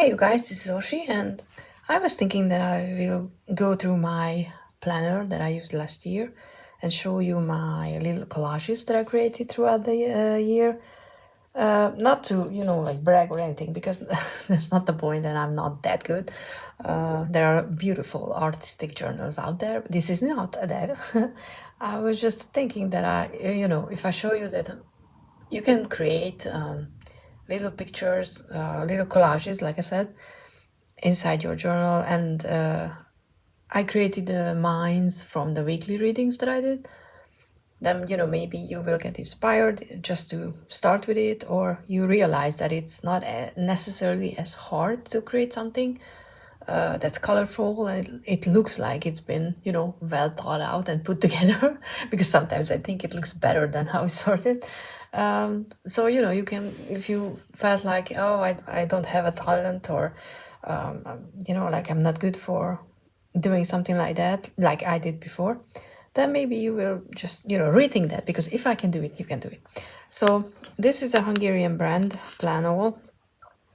Hey you guys, this is Orsi, and I was thinking that I will go through my planner that I used last year and show you my little collages that I created throughout the year. Not to, like brag or anything, because that's not the point, and I'm not that good. There are beautiful artistic journals out there. This is not that. I was just thinking that if I show you that you can create little pictures, little collages, like I said, inside your journal, and I created the minds from the weekly readings that I did. Then maybe you will get inspired just to start with it, or you realize that it's not necessarily as hard to create something that's colorful and it looks like it's been well thought out and put together, because sometimes I think it looks better than how it's sorted. So you can, if you felt like, oh, I don't have a talent, or like I'm not good for doing something like that, like I did before, then maybe you will just rethink that, because if I can do it, you can do it. So this is a Hungarian brand, Planol,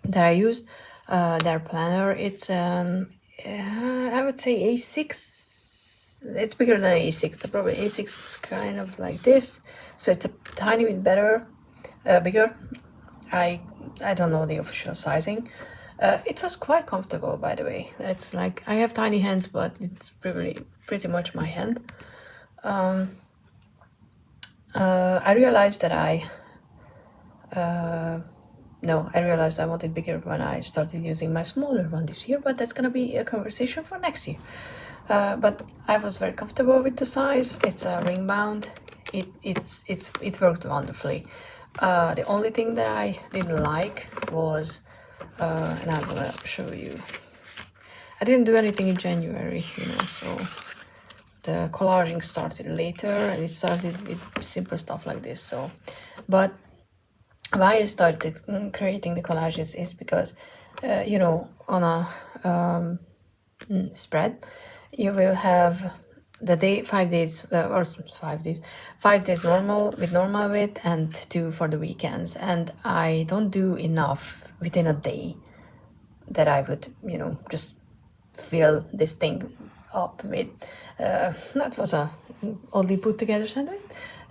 that I use. Their planner, it's I would say A6. It's bigger than A6, so probably A6, kind of like this. So it's a tiny bit better, bigger. I don't know the official sizing. It was quite comfortable, by the way. It's like I have tiny hands, but it's pretty much my hand. I realized that I realized I wanted bigger when I started using my smaller one this year, but that's gonna be a conversation for next year. But I was very comfortable with the size. It's a ring bound. It worked wonderfully. The only thing that I didn't like was, and I'm gonna show you. I didn't do anything in January, so the collaging started later, and it started with simple stuff like this. So, but why I started creating the collages is because, on a spread, you will have the day 5 days, or 5 days, 5 days normal with normal width, and 2 for the weekends. And I don't do enough within a day that I would, just fill this thing up with. That was a oddly put together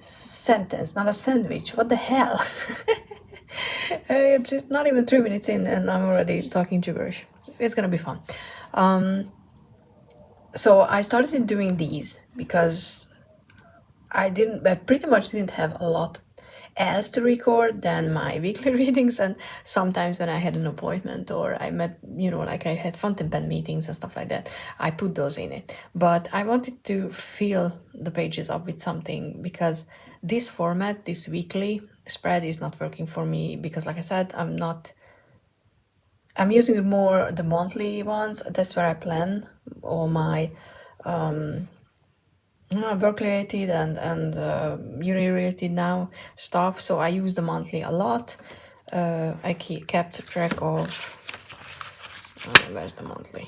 sentence, not a sandwich. What the hell? It's not even 3 minutes in, and I'm already talking gibberish. It's gonna be fun. So I started doing these because I pretty much didn't have a lot else to record than my weekly readings, and sometimes when I had an appointment, or I met, like I had fountain pen meetings and stuff like that, I put those in it. But I wanted to fill the pages up with something, because this format, this weekly spread, is not working for me, because like I said, I'm using more the monthly ones. That's where I plan all my work related and uni related now stuff. So I use the monthly a lot. I kept track of where's the monthly,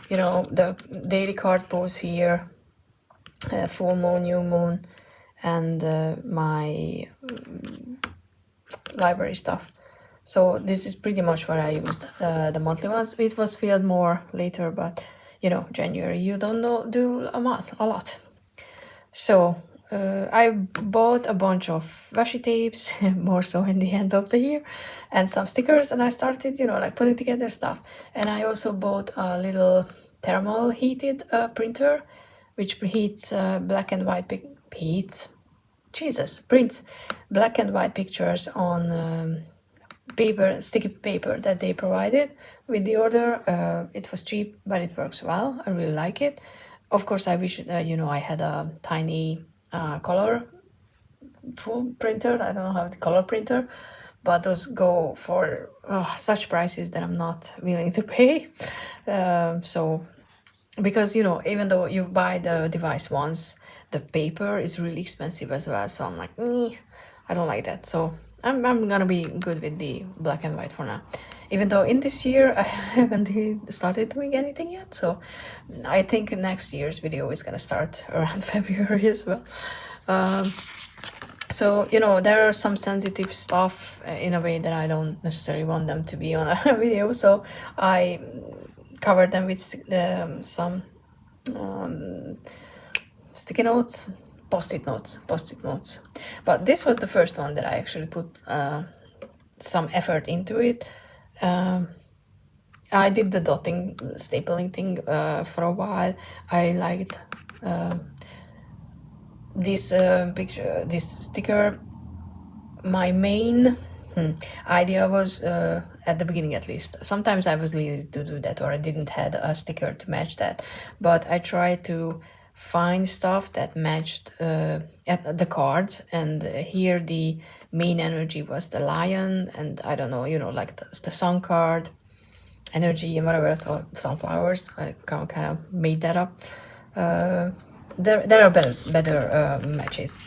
the daily card posts here, full moon, new moon, and my library stuff. So this is pretty much what I used, the monthly ones. It was filled more later, but January, you don't do a lot. So I bought a bunch of washi tapes, more so in the end of the year, and some stickers, and I started, like putting together stuff. And I also bought a little thermal heated printer, which heats black and white prints black and white pictures on paper, sticky paper that they provided with the order. It was cheap, but it works well. I really like it. Of course, I wish I had a tiny color full printer. I don't know how the color printer, but those go for such prices that I'm not willing to pay. So because even though you buy the device once, the paper is really expensive as well. So I'm like, I don't like that. So I'm gonna be good with the black and white for now, even though in this year I haven't started doing anything yet. So I think next year's video is gonna start around February as well. So, you know, there are some sensitive stuff in a way that I don't necessarily want them to be on a video, so I cover them with some sticky notes, post-it notes. But this was the first one that I actually put some effort into it. I did the dotting, stapling thing for a while. I liked this picture, this sticker. My main idea was, at the beginning at least, sometimes I was lazy to do that, or I didn't have a sticker to match that, but I tried to find stuff that matched the cards, and here the main energy was the lion, and I don't know, you know, like the sun card energy and whatever else, or sunflowers. I kind of made that up. There are better matches.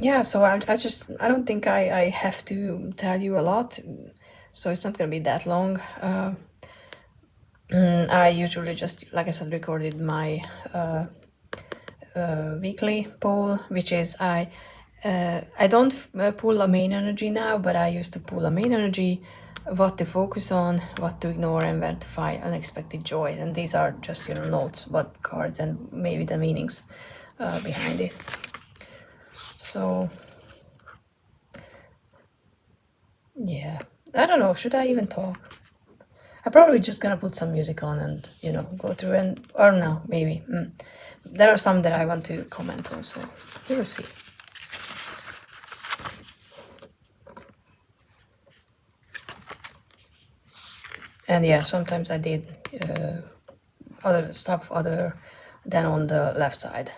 Yeah, so I don't think I have to tell you a lot, so it's not gonna be that long. I usually just, like I said, recorded my weekly poll, which is I don't pull a main energy now, but I used to pull a main energy, what to focus on, what to ignore, and where to find unexpected joy. And these are just, you know, notes, what cards, and maybe the meanings behind it. So yeah, I don't know, should I even talk? I'm probably just gonna put some music on and, you know, go through, and or no, maybe there are some that I want to comment on, so we will see. And yeah, sometimes I did other stuff other than on the left side.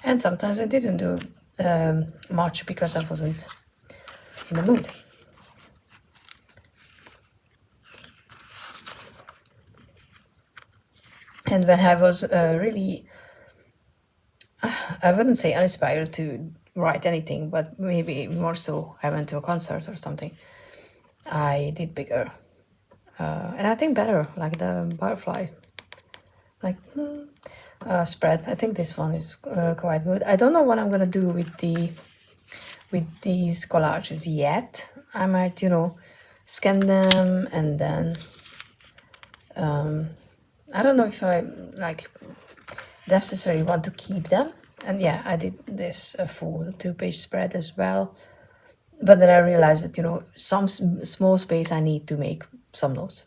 And sometimes I didn't do much because I wasn't in the mood. And when I was really, I wouldn't say uninspired to write anything, but maybe more so I went to a concert or something, I did bigger. And I think better, like the butterfly, like spread. I think this one is quite good. I don't know what I'm gonna do with these collages yet. I might, you know, scan them, and then I don't know if I like necessarily want to keep them. And yeah, I did this full 2-page spread as well, but then I realized that, you know, some small space I need to make some notes,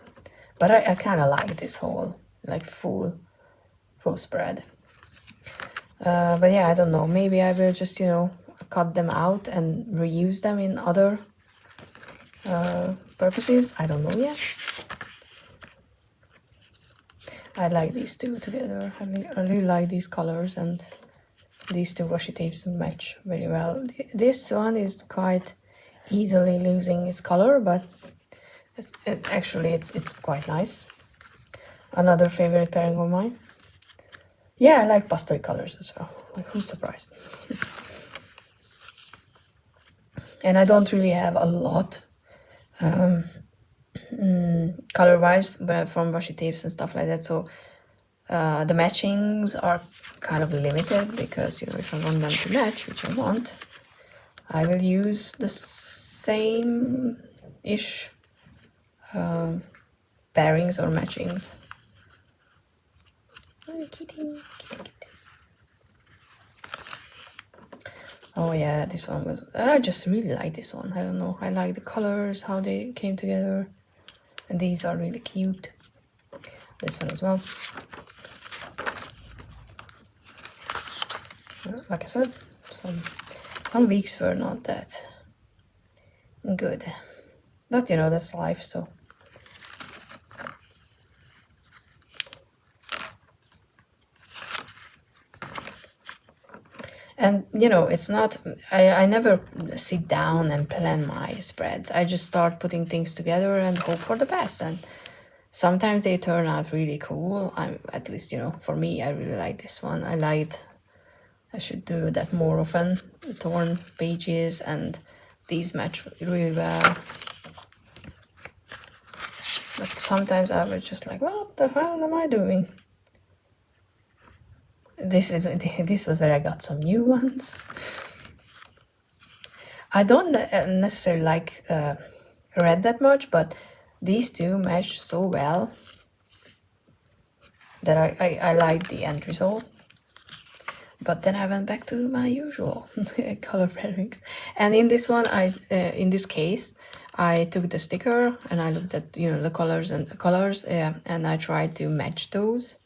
but I kind of like this whole like full spread. But yeah, I don't know, maybe I will just, you know, cut them out and reuse them in other purposes. I don't know yet. I like these two together. I really like these colors, and these two washi tapes match very well. This one is quite easily losing its color, but actually it's quite nice. Another favorite pairing of mine. Yeah, I like pastel colors as well. Like, who's surprised? And I don't really have a lot color-wise, but from washi tapes and stuff like that, so the matchings are kind of limited, because, you know, if I want them to match, which I want, I will use the same-ish pairings or matchings. Oh yeah, this one was, I just really like this one. I don't know, I like the colors, how they came together, and these are really cute. This one as well. Like I said, some weeks were not that good, but you know, that's life. So and you know, it's not, I never sit down and plan my spreads. I just start putting things together and hope for the best, and sometimes they turn out really cool. I'm, at least, you know, for me, I really like this one. I should do that more often. The torn pages, and these match really well. But sometimes I was just like, what the hell am I doing? This was where I got some new ones. I don't necessarily like red that much, but these two match so well that I like the end result. But then I went back to my usual color pairings, and in this one, in this case, I took the sticker and I looked at the colors and I tried to match those.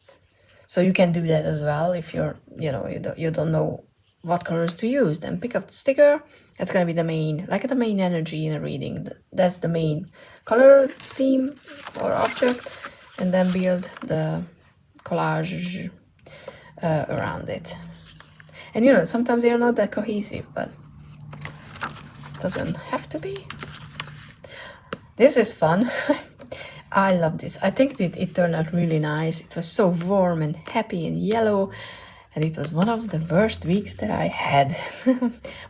So you can do that as well if you're you don't know what colors to use. Then pick up the sticker. That's gonna be the main energy in a reading. That's the main color theme or object, and then build the collage around it. And sometimes they're not that cohesive, but doesn't have to be. This is fun. I love this. I think it turned out really nice. It was so warm and happy and yellow, and it was one of the worst weeks that I had.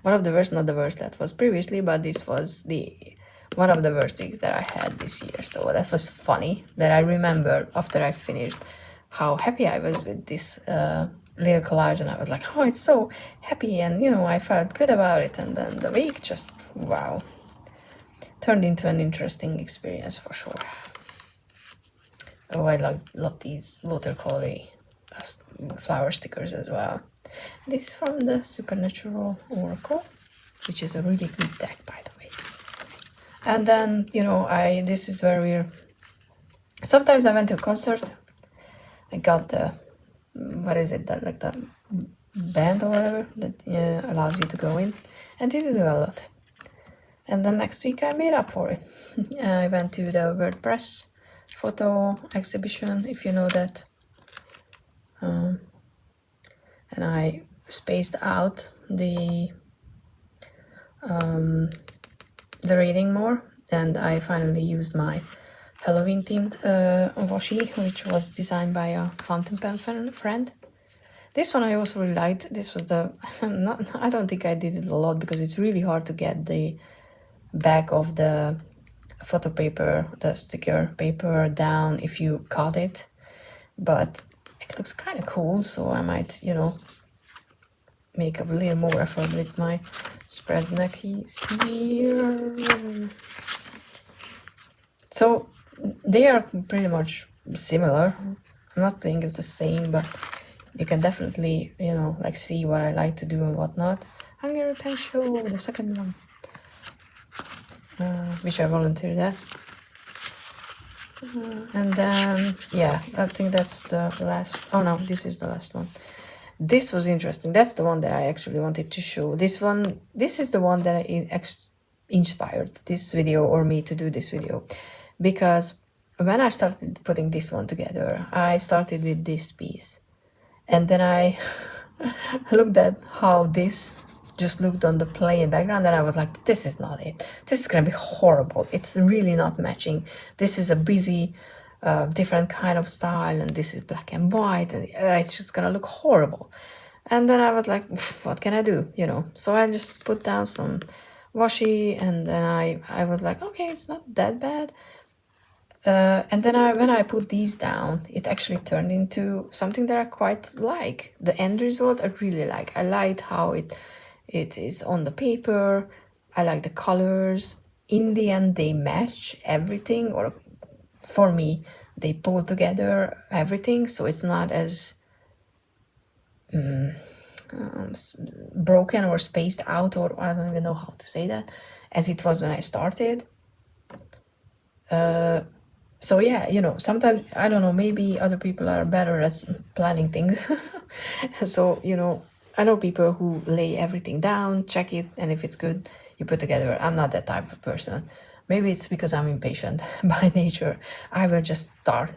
One of the worst, not the worst that was previously, but this was one of the worst weeks that I had this year. So that was funny that I remember after I finished how happy I was with this little collage, and I was like, oh, it's so happy, and I felt good about it. And then the week just, wow, turned into an interesting experience for sure. Oh, I love these watercolor flower stickers as well. This is from the Supernatural Oracle, which is a really good deck, by the way. And then this is where sometimes I went to a concert. I got the what is it, that like the band or whatever that allows you to go in, and they do a lot. And then next week I made up for it. I went to the WordPress photo exhibition, if you know that, and I spaced out the reading more, and I finally used my Halloween themed washi, which was designed by a fountain pen friend. This one I also really liked. This was I don't think I did it a lot because it's really hard to get the back of the photo paper, the sticker paper down if you cut it, but it looks kind of cool, so I might make a little more effort with my spread neck here. So they are pretty much similar. I'm not saying it's the same, but you can definitely like see what I like to do and what not. Hungary Pen Show, the second one, which I volunteered at. And then I think that's the last. Oh no, this is the last one. This was interesting. That's the one that I actually wanted to show. This is the one that inspired this video, or me to do this video, because when I started putting this one together, I started with this piece, and then I looked at how this just looked on the plain background, and I was like, this is not it. This is gonna be horrible. It's really not matching. This is a busy, different kind of style, and this is black and white, and it's just gonna look horrible. And then I was like, what can I do? So I just put down some washi, and then I was like, okay, it's not that bad. And then when I put these down, it actually turned into something that I quite like. The end result I really like. I liked how it is on the paper. I like the colors. In the end, they match everything, or for me, they pull together everything, so it's not as broken or spaced out, or I don't even know how to say that, as it was when I started. So yeah, sometimes, I don't know, maybe other people are better at planning things. So, I know people who lay everything down, check it, and if it's good, you put together. I'm not that type of person. Maybe it's because I'm impatient by nature. I will just start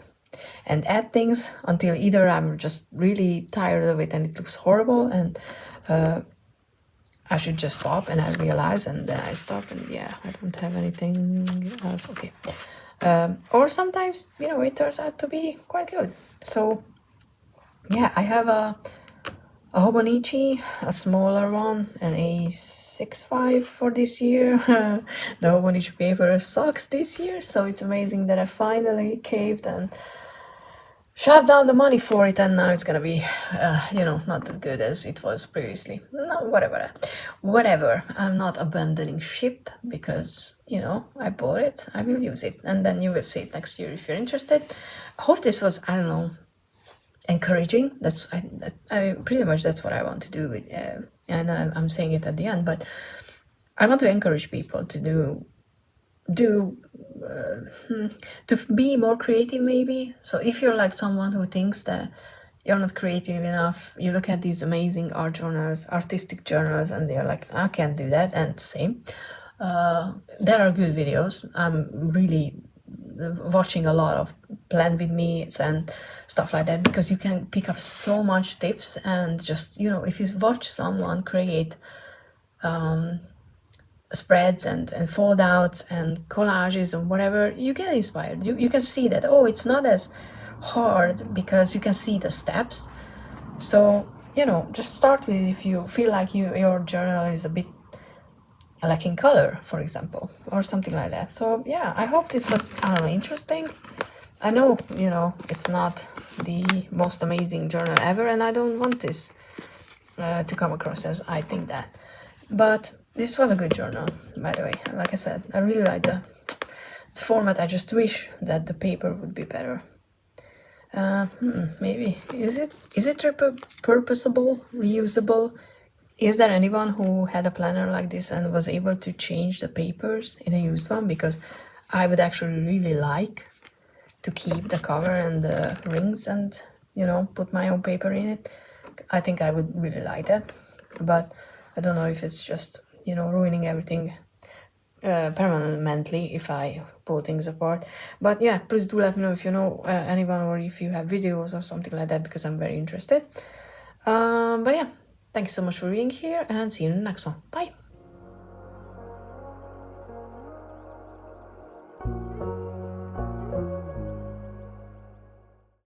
and add things until either I'm just really tired of it and it looks horrible, and I should just stop, and I realize, and then I stop, and I don't have anything else. Okay. Or sometimes, it turns out to be quite good. So, I have a a Hobonichi, a smaller one, and a 6.5 for this year. The Hobonichi paper sucks this year, so it's amazing that I finally caved and shoved down the money for it, and now it's gonna be, not as good as it was previously. No, whatever. I'm not abandoning ship because, I bought it. I will use it, and then you will see it next year if you're interested. I hope this was, I don't know, encouraging. I pretty much that's what I want to do with, and I'm saying it at the end, but I want to encourage people to to be more creative, maybe. So if you're like someone who thinks that you're not creative enough, you look at these amazing art journals, artistic journals, and they're like, I can't do that. And same, there are good videos. I'm really watching a lot of Plan With Me and stuff like that, because you can pick up so much tips, and just, if you watch someone create spreads and fold outs and collages and whatever, you get inspired. You can see that, oh, it's not as hard because you can see the steps. So, just start with, if you feel like your journal is a bit lacking color, for example, or something like that. So yeah, I hope this was, I don't know, interesting. I know, it's not the most amazing journal ever, and I don't want this to come across as I think that. But this was a good journal, by the way. Like I said, I really like the format. I just wish that the paper would be better. Maybe. Is it repurposable, reusable? Is there anyone who had a planner like this and was able to change the papers in a used one? Because I would actually really like to keep the cover and the rings and, put my own paper in it. I think I would really like that. But I don't know if it's just, ruining everything permanently if I pull things apart. But yeah, please do let me know if you know anyone, or if you have videos or something like that, because I'm very interested. But yeah, thank you so much for being here, and see you in the next one. Bye!